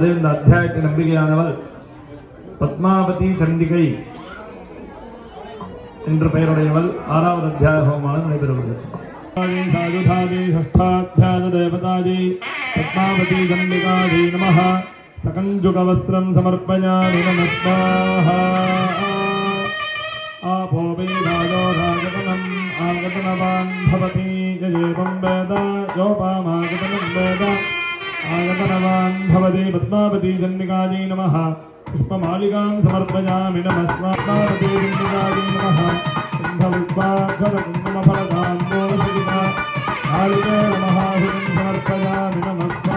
இந்த அத்தியாயத்தின் நம்பிக்கையானவள் பத்மாவதி சண்டிகை என்று பெயருடையவள். 6வது அத்தியாய ஹோமமானது நடைபெறுகிறது. षष्ठाध्यायदेवतायै पद्मावती चण्डिकायै नमः. सकञ्जुकवस्त्रं समर्पयामि नमः स्वाहा. आपो वेदायोधागतनम् आगतनवान् भवति यजेवं वेद योपामागतनं वेद आगतनवान् भवति. पद्मावती चण्डिकायै नमः. पुष्पमालिकां समर्पयामि नमः स्वाहा. पद्मावती चण्डिकायै नमः. कुम्भविद्वाघरकुङ्कुमफलदाम्बोषिता नारिकेलमहाहुतिं समर्पयामि नमः स्वाहा.